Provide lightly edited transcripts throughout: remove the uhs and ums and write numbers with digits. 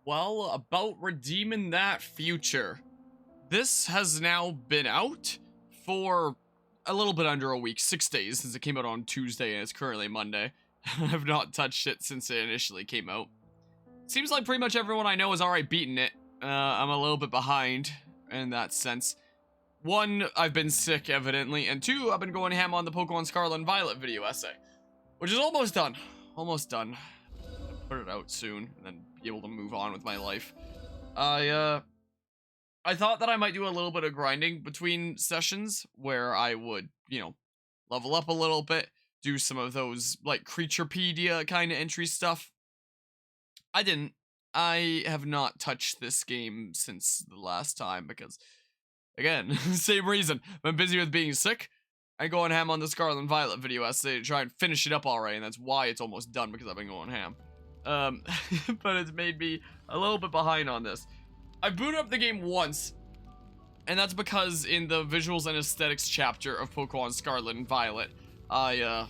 Well, about redeeming that future. This has now been out for a little bit under a week, 6 days since it came out on Tuesday and it's currently Monday. I've not touched it since it initially came out. Seems like pretty much everyone I know has already beaten it. I'm a little bit behind in that sense. One, I've been sick evidently, and two, I've been going ham on the Pokemon Scarlet and Violet video essay, which is almost done. Almost done. I'll put it out soon and then be able to move on with my life. I thought that I might do a little bit of grinding between sessions where I would, level up a little bit, do some of those, like, Creaturepedia kind of entry stuff. I didn't. I have not touched this game since the last time because, again, same reason. I've been busy with being sick and going ham on the Scarlet and Violet video essay to try and finish it up already, and that's why it's almost done, because I've been going ham. But it's made me a little bit behind on this. I booted up the game once, and that's because in the visuals and aesthetics chapter of Pokemon Scarlet and Violet, I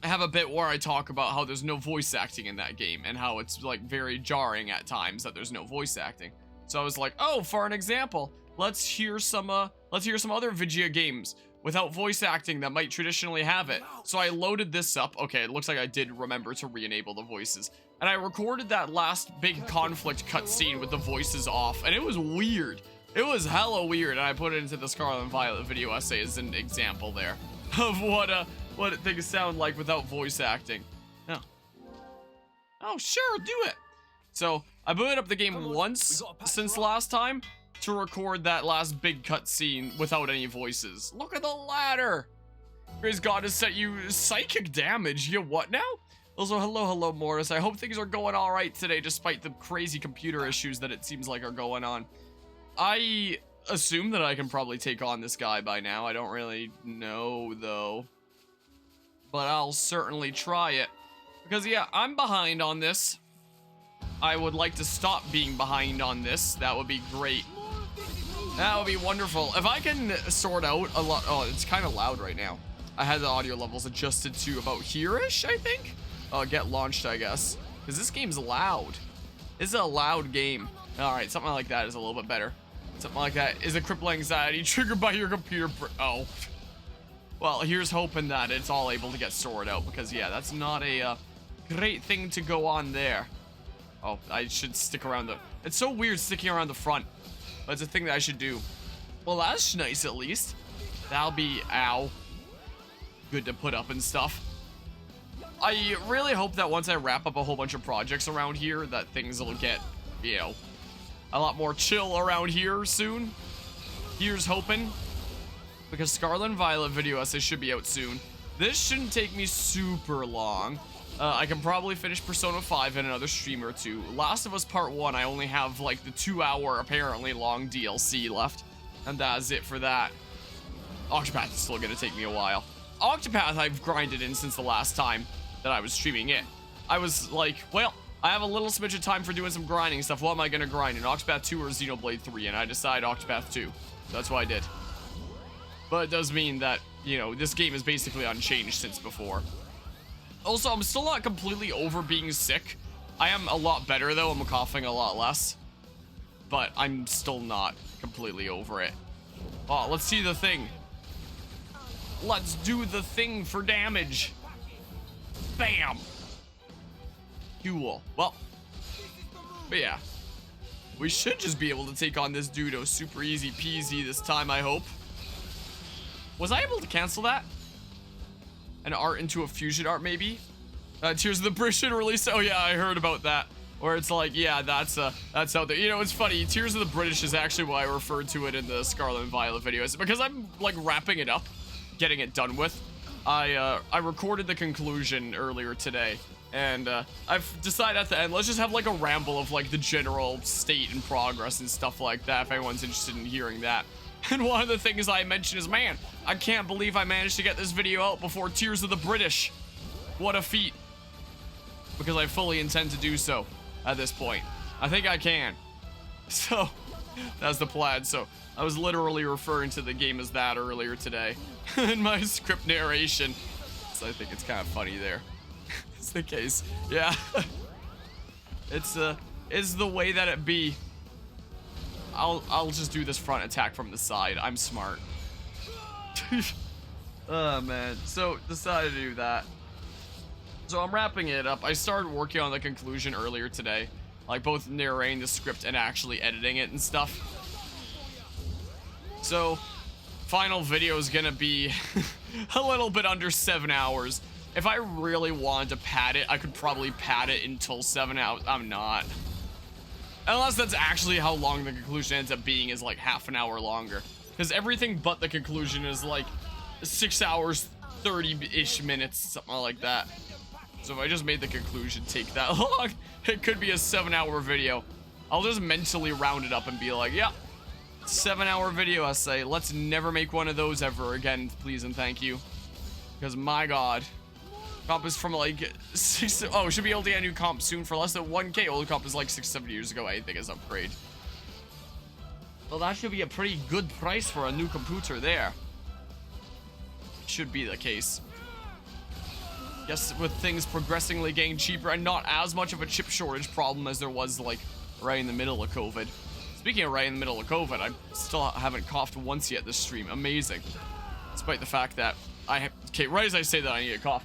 have a bit where I talk about how there's no voice acting in that game, and how it's, like, very jarring at times that there's no voice acting. So I was like, oh, for an example, let's hear some other Vigia games without voice acting that might traditionally have it. So I loaded this up. Okay, it looks like I did remember to re-enable the voices. And I recorded that last big conflict cutscene with the voices off, and it was weird. It was hella weird, and I put it into the Scarlet and Violet video essay as an example there of what things sound like without voice acting. No. Oh, sure, do it. So I booted up the game once since last time to record that last big cutscene without any voices. Look at the ladder. Praise God has set you psychic damage. You what now? Also, hello, Mortis. I hope things are going all right today, despite the crazy computer issues that it seems like are going on. I assume that I can probably take on this guy by now. I don't really know, though. But I'll certainly try it. Because, yeah, I'm behind on this. I would like to stop being behind on this. That would be great. That would be wonderful. If I can sort out a lot... Oh, it's kind of loud right now. I had the audio levels adjusted to about here-ish, I think? Get launched, I guess. Because this game's loud. This is a loud game. Alright, something like that is a little bit better. Something like that is a crippling anxiety triggered by your computer. Oh. Well, here's hoping that it's all able to get sorted out. Because, yeah, that's not a great thing to go on there. Oh, I should stick around the... It's so weird sticking around the front. But it's a thing that I should do. Well, that's nice, at least. That'll be... Ow. Good to put up and stuff. I really hope that once I wrap up a whole bunch of projects around here, that things will get, a lot more chill around here soon. Here's hoping. Because Scarlet and Violet video essay should be out soon. This shouldn't take me super long. I can probably finish Persona 5 in another stream or two. Last of Us Part 1, I only have, like, the 2-hour, apparently long DLC left. And that's it for that. Octopath is still gonna take me a while. Octopath I've grinded in since the last time that I was streaming it. I was like, well, I have a little smidge of time for doing some grinding stuff. What am I gonna grind in? Octopath 2 or Xenoblade 3? And I decided Octopath 2. So that's what I did. But it does mean that, this game is basically unchanged since before. Also, I'm still not completely over being sick. I am a lot better, though. I'm coughing a lot less. But I'm still not completely over it. Oh, let's see the thing. Let's do the thing for damage. Bam. Cool. Well. But yeah. We should just be able to take on this dude super easy peasy this time, I hope. Was I able to cancel that? An art into a fusion art, maybe? Tears of the British release. Oh yeah, I heard about that. Where it's like, yeah, that's out there. It's funny. Tears of the British is actually why I referred to it in the Scarlet and Violet video. It's because I'm like wrapping it up, getting it done with. I recorded the conclusion earlier today, and I've decided at the end, let's just have like a ramble of like the general state and progress and stuff like that. If anyone's interested in hearing that. And one of the things I mentioned is, man, I can't believe I managed to get this video out before Tears of the British. What a feat. Because I fully intend to do so at this point. I think I can. So, that's the plan. So, I was literally referring to the game as that earlier today in my script narration. So I think it's kind of funny there. It's the case. Yeah. It's is the way that it be. I'll just do this front attack from the side. I'm smart. Oh man. So decided to do that. So I'm wrapping it up. I started working on the conclusion earlier today, like both narrating the script and actually editing it and stuff. So final video is gonna be a little bit under 7 hours. If I really wanted to pad it, I could probably pad it until 7 hours. I'm not. Unless that's actually how long the conclusion ends up being, is like half an hour longer. Because everything but the conclusion is like 6 hours, 30-ish minutes, something like that. So if I just made the conclusion take that long, it could be a 7-hour video. I'll just mentally round it up and be like, yeah, 7-hour video essay. Let's never make one of those ever again, please and thank you. Because my god. Comp is from like 6, oh, should be able to get a new comp soon for less than 1K. Old comp is like 6-7 years ago, I think is upgrade. Well, that should be a pretty good price for a new computer there. Should be the case. Yes, with things progressively getting cheaper and not as much of a chip shortage problem as there was like right in the middle of COVID. Speaking of right in the middle of COVID, I still haven't coughed once yet this stream. Amazing. Despite the fact that okay, right as I say that I need a cough.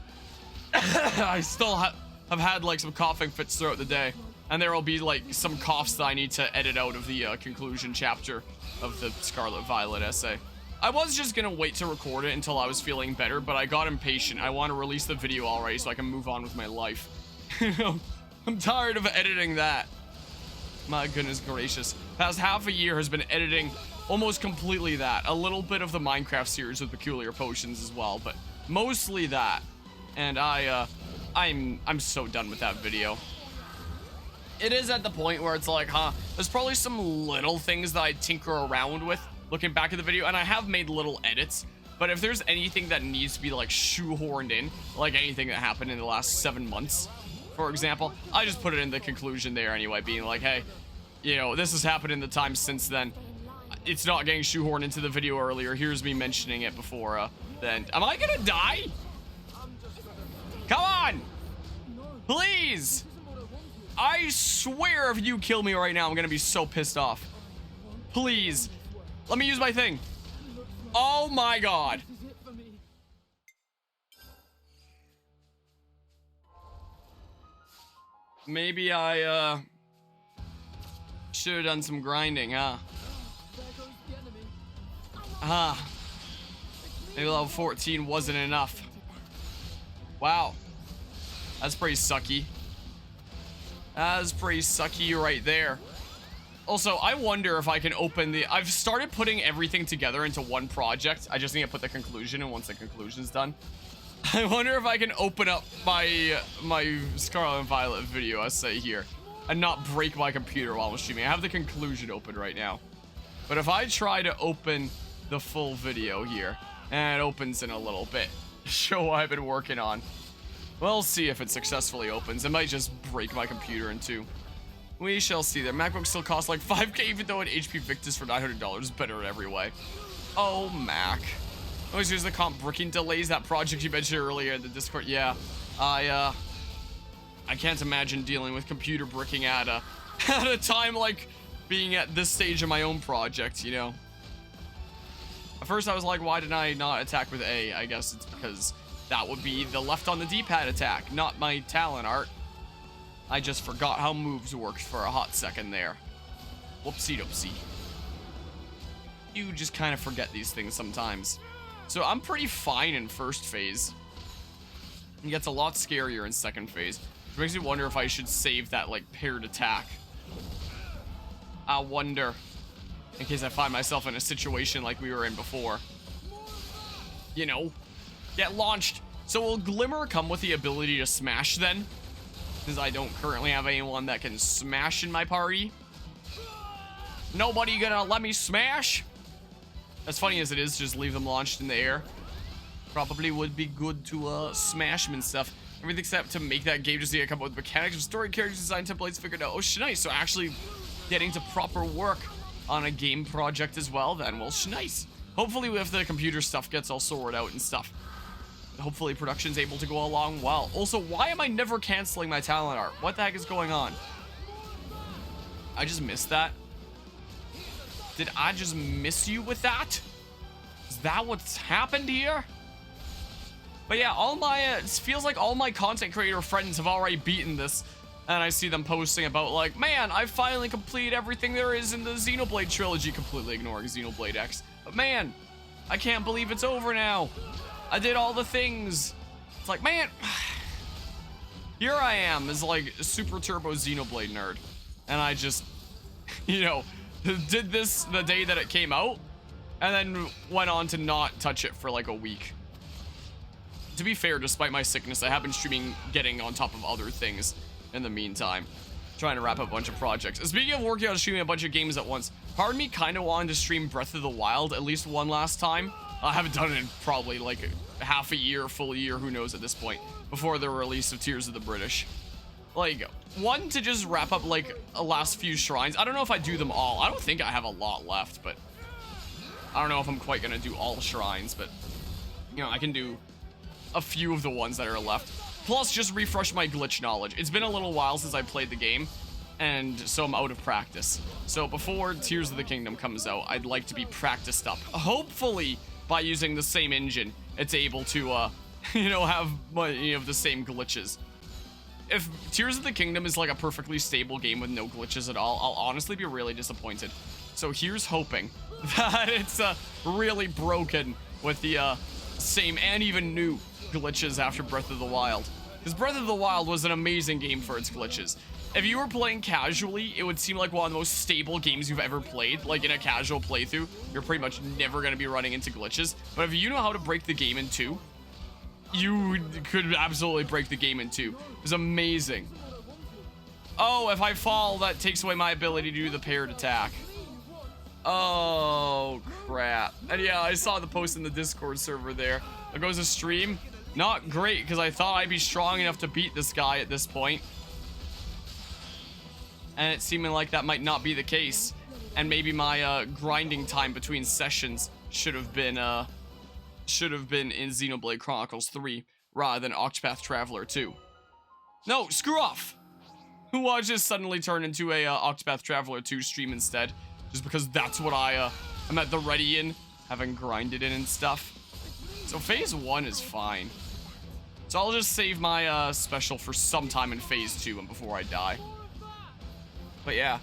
I still have had like some coughing fits throughout the day, and there will be like some coughs that I need to edit out of the conclusion chapter of the Scarlet Violet essay. I was just gonna wait to record it until I was feeling better, but I got impatient. I want to release the video already so I can move on with my life. I'm tired of editing that. My goodness gracious. Past half a year has been editing almost completely that. A little bit of the Minecraft series with Peculiar Potions as well, but mostly that. And I'm so done with that video. It is at the point where it's like, there's probably some little things that I tinker around with looking back at the video, and I have made little edits, but if there's anything that needs to be like shoehorned in, like anything that happened in the last 7 months, for example, I just put it in the conclusion there anyway, being like, hey, you know, this has happened in the time since then. It's not getting shoehorned into the video earlier. Here's me mentioning it before then. Am I gonna die? Come on! Please! I swear if you kill me right now, I'm gonna be so pissed off. Please. Let me use my thing. Oh my god. Maybe I, should have done some grinding, huh? Maybe level 14 wasn't enough. Wow. That's pretty sucky. That's pretty sucky right there. Also, I wonder if I can open the... I've started putting everything together into one project. I just need to put the conclusion in once the conclusion's done. I wonder if I can open up my Scarlet and Violet video essay here and not break my computer while I'm streaming. I have the conclusion open right now. But if I try to open the full video here, and it opens in a little bit, show what I've been working on. We'll see if it successfully opens. It might just break my computer in two. We shall see. Their MacBook still costs like 5K, even though an HP Victus for $900 is better in every way. Oh, Mac. Always use the comp bricking delays, that project you mentioned earlier in the Discord. Yeah, I can't imagine dealing with computer bricking at a time like being at this stage of my own project, you know. At first I was like, why did I not attack with A? I guess it's because that would be the left on the D-pad attack, not my talent art. I just forgot how moves worked for a hot second there. Whoopsie-doopsie. You just kind of forget these things sometimes. So I'm pretty fine in first phase. It gets a lot scarier in second phase, which makes me wonder if I should save that, like, paired attack. I wonder, in case I find myself in a situation like we were in before. You know, get launched. So will Glimmer come with the ability to smash then? Because I don't currently have anyone that can smash in my party. Nobody gonna let me smash? As funny as it is, just leave them launched in the air. Probably would be good to smash them and stuff. Everything except to make that game just need to come up with mechanics of story, characters, design templates figured out. Oh, nice. So actually getting to proper work on a game project as well then. Well, nice. Hopefully if the computer stuff gets all sorted out and stuff, hopefully production's able to go along well. Also, why am I never canceling my talent art? What the heck is going on? I just missed that? Did I just miss you with that? Is that what's happened here? But yeah, all my, it feels like all my content creator friends have already beaten this. And I see them posting about like, man, I finally completed everything there is in the Xenoblade trilogy, completely ignoring Xenoblade X. But man, I can't believe it's over now. I did all the things. It's like, man, here I am as like a super turbo Xenoblade nerd. And I just, you know, did this the day that it came out and then went on to not touch it for like a week. To be fair, despite my sickness, I have been streaming, getting on top of other things in the meantime, trying to wrap up a bunch of projects. Speaking of working on streaming a bunch of games at once, part of me kind of wanted to stream Breath of the Wild at least one last time. I haven't done it in probably like half a year, full year, who knows at this point, before the release of Tears of the British. Like, one, to just wrap up like a last few shrines. I don't know if I do them all. I don't think I have a lot left, but I don't know if I'm quite gonna do all shrines, but you know, I can do a few of the ones that are left. Plus, just refresh my glitch knowledge. It's been a little while since I played the game, and so I'm out of practice. So before Tears of the Kingdom comes out, I'd like to be practiced up. Hopefully, by using the same engine, it's able to, you know, have many of the same glitches. If Tears of the Kingdom is like a perfectly stable game with no glitches at all, I'll honestly be really disappointed. So here's hoping that it's really broken with the same and even new glitches after Breath of the Wild. Because Breath of the Wild was an amazing game for its glitches. If you were playing casually, it would seem like one of the most stable games you've ever played. Like in a casual playthrough, you're pretty much never going to be running into glitches. But if you know how to break the game in two, you could absolutely break the game in two. It was amazing. Oh, if I fall, that takes away my ability to do the paired attack. Oh, crap. And yeah, I saw the post in the Discord server there. There goes a stream. Not great, because I thought I'd be strong enough to beat this guy at this point. And it's seeming like that might not be the case. And maybe my grinding time between sessions should have been in Xenoblade Chronicles 3 rather than Octopath Traveler 2. No, screw off! Who watched this suddenly turn into a Octopath Traveler 2 stream instead? Just because that's what I'm at the ready in, having grinded in and stuff. So phase 1 is fine. So I'll just save my special for some time in phase 2 and before I die. But yeah.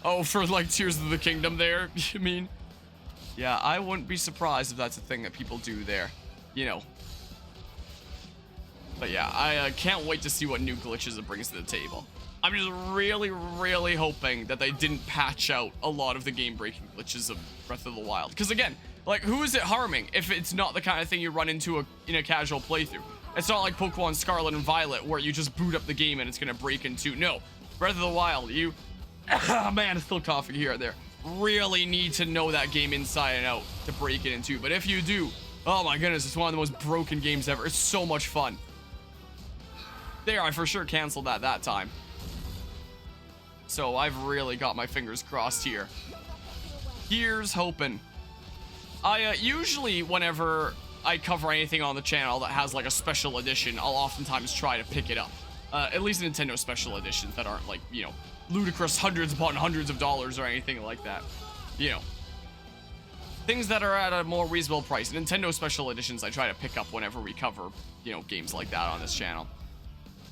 Oh, for like Tears of the Kingdom there, you mean? Yeah, I wouldn't be surprised if that's a thing that people do there. You know. But yeah, I can't wait to see what new glitches it brings to the table. I'm just really, really hoping that they didn't patch out a lot of the game-breaking glitches of Breath of the Wild. Because again, like, who is it harming if it's not the kind of thing you run into in a casual playthrough? It's not like Pokemon Scarlet and Violet where you just boot up the game and it's gonna break in two. No, Breath of the Wild, you... Oh man, it's still coughing here and there. Really need to know that game inside and out to break it in two. But if you do, oh my goodness, it's one of the most broken games ever. It's so much fun. There, I for sure canceled that time. So I've really got my fingers crossed here. Here's hoping. I usually, whenever I cover anything on the channel that has like a special edition, I'll oftentimes try to pick it up. At least Nintendo special editions that aren't like, you know, ludicrous hundreds upon hundreds of dollars or anything like that. You know, things that are at a more reasonable price. Nintendo special editions I try to pick up whenever we cover, you know, games like that on this channel.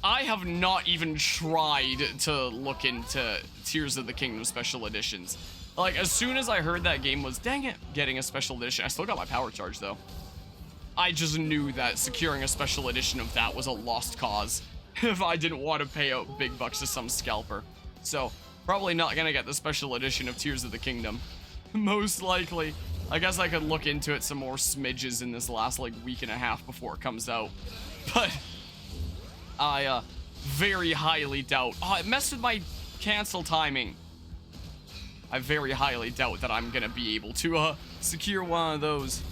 I have not even tried to look into Tears of the Kingdom special editions. Like, as soon as I heard that game was, dang it, getting a special edition. I still got my power charge, though. I just knew that securing a special edition of that was a lost cause if I didn't want to pay out big bucks to some scalper. So, probably not gonna get the special edition of Tears of the Kingdom. Most likely. I guess I could look into it some more smidges in this last, like, week and a half before it comes out. But I, very highly doubt... Oh, it messed with my cancel timing. I very highly doubt that I'm gonna be able to, secure one of those.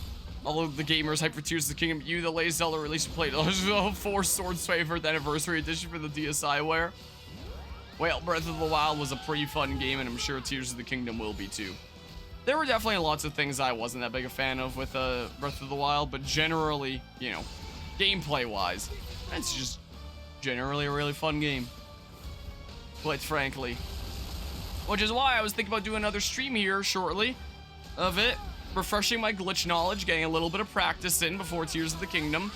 Although the gamers hype for Tears of the Kingdom, the latest Zelda release played 4 Swords Favorite Anniversary Edition for the DSiWare. Well, Breath of the Wild was a pretty fun game, and I'm sure Tears of the Kingdom will be too. There were definitely lots of things I wasn't that big a fan of with Breath of the Wild, but generally, you know, gameplay-wise, it's just generally a really fun game. quite frankly. Which is why I was thinking about doing another stream here shortly of it, refreshing my glitch knowledge, getting a little bit of practice in before Tears of the Kingdom.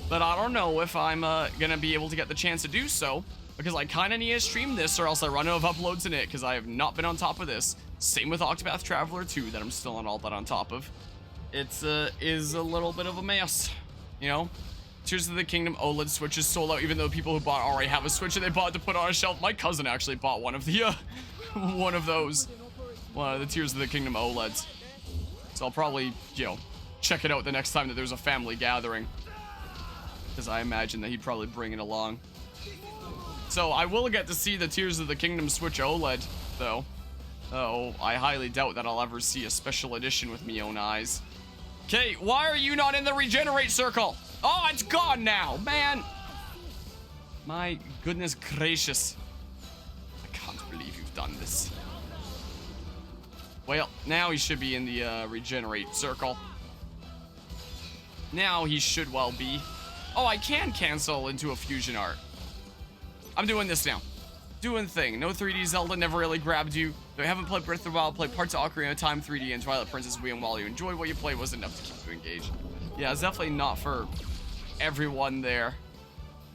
But I don't know if I'm gonna be able to get the chance to do so, because I kind of need to stream this or else I run out of uploads in it, because I have not been on top of this. Same with Octopath Traveler 2 that I'm still not all that on top of. It's is a little bit of a mess, you know? Tears of the Kingdom OLED Switch is sold out, even though people who bought already have a Switch that they bought to put on a shelf. My cousin actually bought one of the, one of those. One of the Tears of the Kingdom OLEDs. So I'll probably, you know, check it out the next time that there's a family gathering. Because I imagine that he'd probably bring it along. So I will get to see the Tears of the Kingdom Switch OLED, though. Oh, I highly doubt that I'll ever see a special edition with me own eyes. Okay, why are you not in the regenerate circle? Oh, it's gone now, man. My goodness gracious. I can't believe you've done this. Well, now he should be in the regenerate circle. Now he should well be. Oh, I can cancel into a fusion art. I'm doing this now. Doing the thing. No 3D Zelda never really grabbed you. Though I haven't played Breath of the Wild, played parts of Ocarina of Time 3D and Twilight Princess Wii, and while you enjoyed what you played, wasn't enough to keep you engaged. Yeah, it's definitely not for everyone there.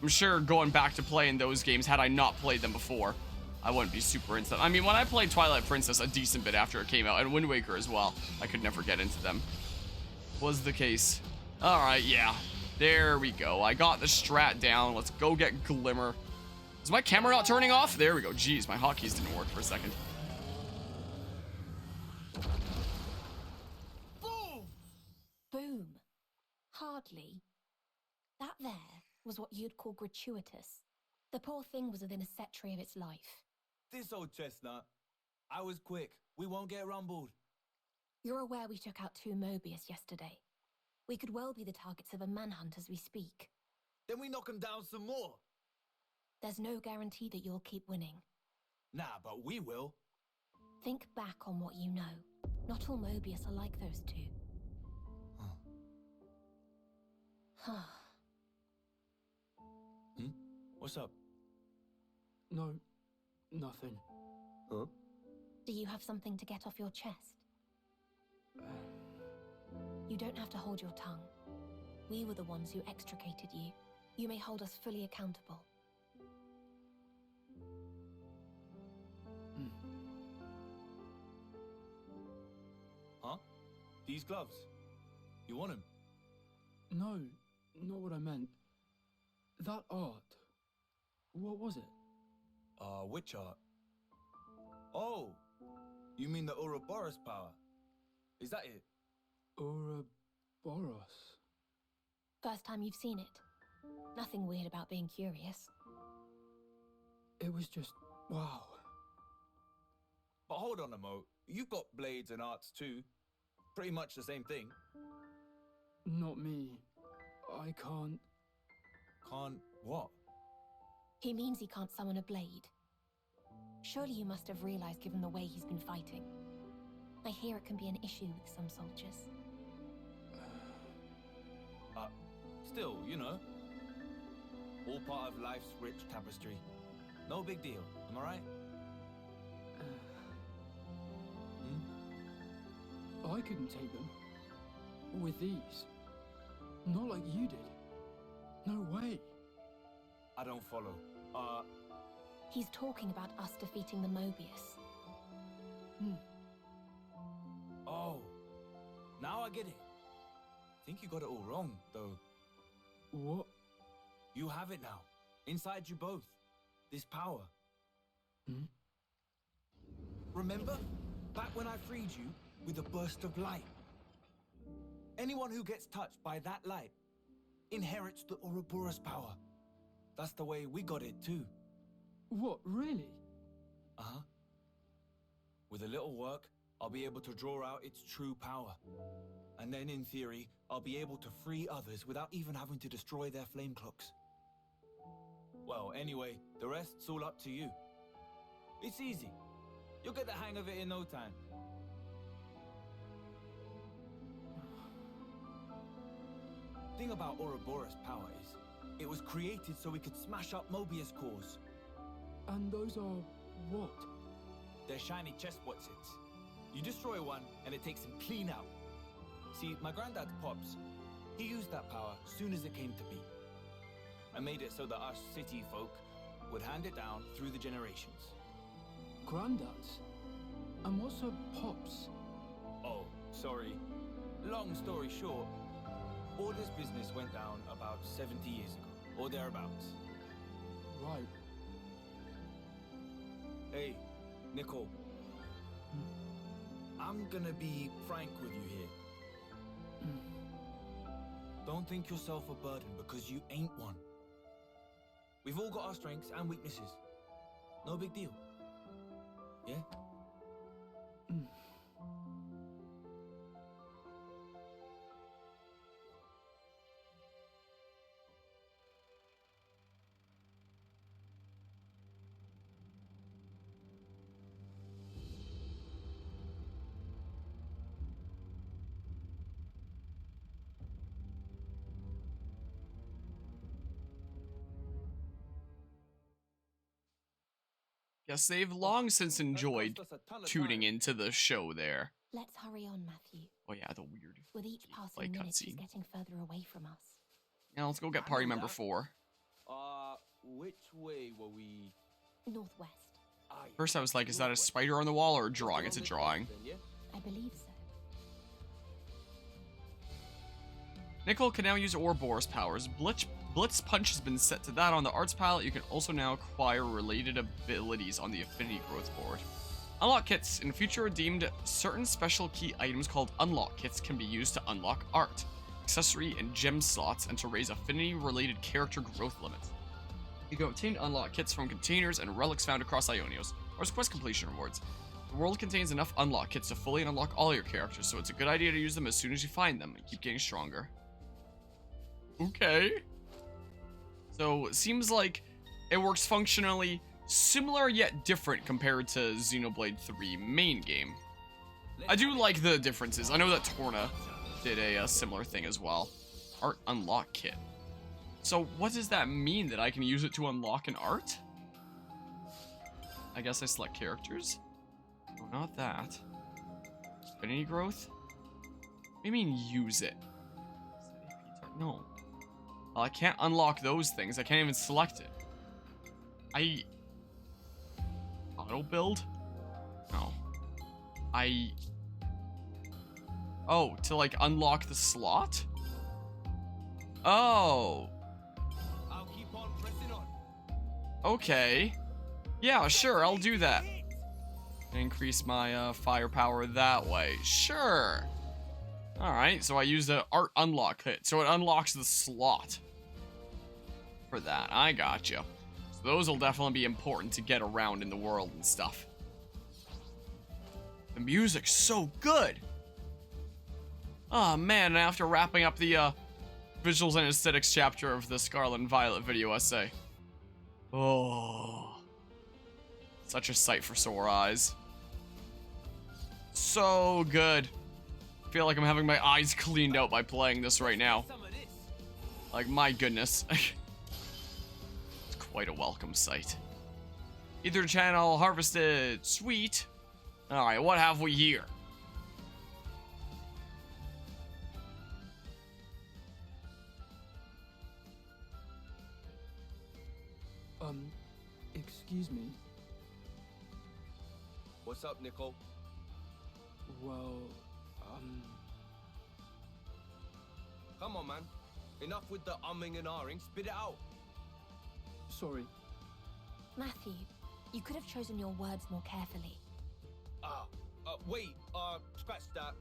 I'm sure going back to playing those games, had I not played them before, I wouldn't be super into them. I mean, when I played Twilight Princess a decent bit after it came out, and Wind Waker as well, I could never get into them. Was the case. Alright, yeah. There we go. I got the strat down. Let's go get Glimmer. Is my camera not turning off? There we go. Jeez, my hotkeys didn't work for a second. Boom! Boom. Hardly. That there was what you'd call gratuitous. The poor thing was within a set tree of its life. This old chestnut. I was quick. We won't get rumbled. You're aware we took out 2 Mobius yesterday. We could well be the targets of a manhunt as we speak. Then we knock 'em down some more. There's no guarantee that you'll keep winning. Nah, but we will. Think back on what you know. Not all Mobius are like those 2. Huh. What's up? No, nothing. Huh? Do you have something to get off your chest? You don't have to hold your tongue. We were the ones who extricated you. You may hold us fully accountable. Huh? These gloves? You want 'em? No, not what I meant. That art. What was it? Which art? Oh! You mean the Ouroboros power? Is that it? Ouroboros. First time you've seen it. Nothing weird about being curious. It was just, wow. But hold on a mo. You've got blades and arts too. Pretty much the same thing. Not me. I can't. Can't what? He means he can't summon a blade. Surely you must have realized given the way he's been fighting. I hear it can be an issue with some soldiers. Still, you know. All part of life's rich tapestry. No big deal, am I right? I couldn't take them. With these. Not like you did. No way. I don't follow. He's talking about us defeating the Mobius. Oh. Now I get it. Think you got it all wrong, though. What? You have it now. Inside you both. This power. Remember? Back when I freed you with a burst of light. Anyone who gets touched by that light inherits the Ouroboros power. That's the way we got it too. What, really? Uh-huh. With a little work, I'll be able to draw out its true power. And then, in theory, I'll be able to free others without even having to destroy their flame cloaks. Well, anyway, the rest's all up to you. It's easy. You'll get the hang of it in no time. Thing about Ouroboros' power is, it was created so we could smash up Mobius cores. And those are what? They're shiny chest Watsits. You destroy one, and it takes him clean out. See, my granddad, Pops, he used that power soon as it came to be. I made it so that us city folk would hand it down through the generations. Granddads? And what's a pops? Oh, sorry. Long story short, all this business went down about 70 years ago, or thereabouts. Right. Hey, Nicole. I'm gonna be frank with you here. Don't think yourself a burden because you ain't one. We've all got our strengths and weaknesses. No big deal. Yeah? Guess they've long since enjoyed tuning into the show there. Let's hurry on, Matthew. Oh yeah, the weird With each gameplay passing minute, he's cutscene. getting further away from us. Now let's go get party member 4. Which way were we? Northwest. First I was like, is that a spider on the wall or a drawing? It's a drawing. I believe so. Nicole can now use Ouroboros powers. Blitz Punch has been set to that on the arts palette. You can also now acquire related abilities on the affinity growth board. Unlock kits. In future redeemed, certain special key items called unlock kits can be used to unlock art, accessory, and gem slots and to raise affinity related character growth limits. You can obtain unlock kits from containers and relics found across Ionios, or as quest completion rewards. The world contains enough unlock kits to fully unlock all your characters, so it's a good idea to use them as soon as you find them and keep getting stronger. Okay. So, it seems like it works functionally similar yet different compared to Xenoblade 3 main game. I do like the differences. I know that Torna did a similar thing as well. Art unlock kit. So, what does that mean? That I can use it to unlock an art? I guess I select characters. No, not that. Affinity growth? What do you mean use it? No. Well, I can't unlock those things. I can't even select it. Auto build? No. Oh, to like unlock the slot? Oh. I'll keep on pressing on. Okay. Yeah, sure, I'll do that. Increase my firepower that way. Sure. Alright, so I use the art unlock kit. So it unlocks the slot. For that, I gotcha. So those will definitely be important to get around in the world and stuff. The music's so good! Oh man, after wrapping up the visuals and aesthetics chapter of the Scarlet and Violet video essay. Oh. Such a sight for sore eyes. So good. I feel like I'm having my eyes cleaned out by playing this right now. Like, my goodness. It's quite a welcome sight. Either channel harvested. Sweet. Alright, what have we here? Excuse me. What's up, Nicole? Well, Come on, man. Enough with the umming and ahhing. Spit it out. sorry. Matthew, you could have chosen your words more carefully. Wait, scratch that.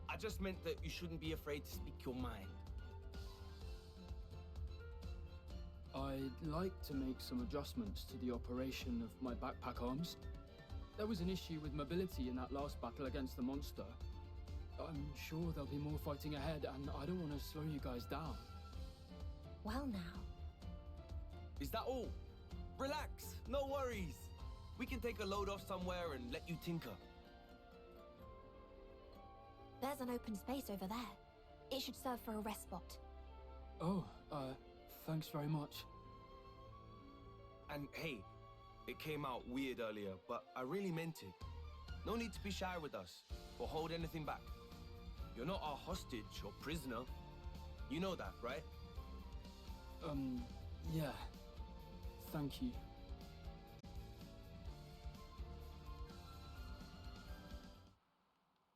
I just meant that you shouldn't be afraid to speak your mind. I'd like to make some adjustments to the operation of my backpack arms. There was an issue with mobility in that last battle against the monster. I'm sure there'll be more fighting ahead, and I don't want to slow you guys down. Well now, Is that all? Relax, no worries. We can take a load off somewhere and let you tinker. there's an open space over there. It should serve for a rest spot. Oh, thanks very much. And hey, It came out weird earlier, but I really meant it. No need to be shy with us, or hold anything back. You're not our hostage or prisoner. You know that, right? Yeah. Thank you.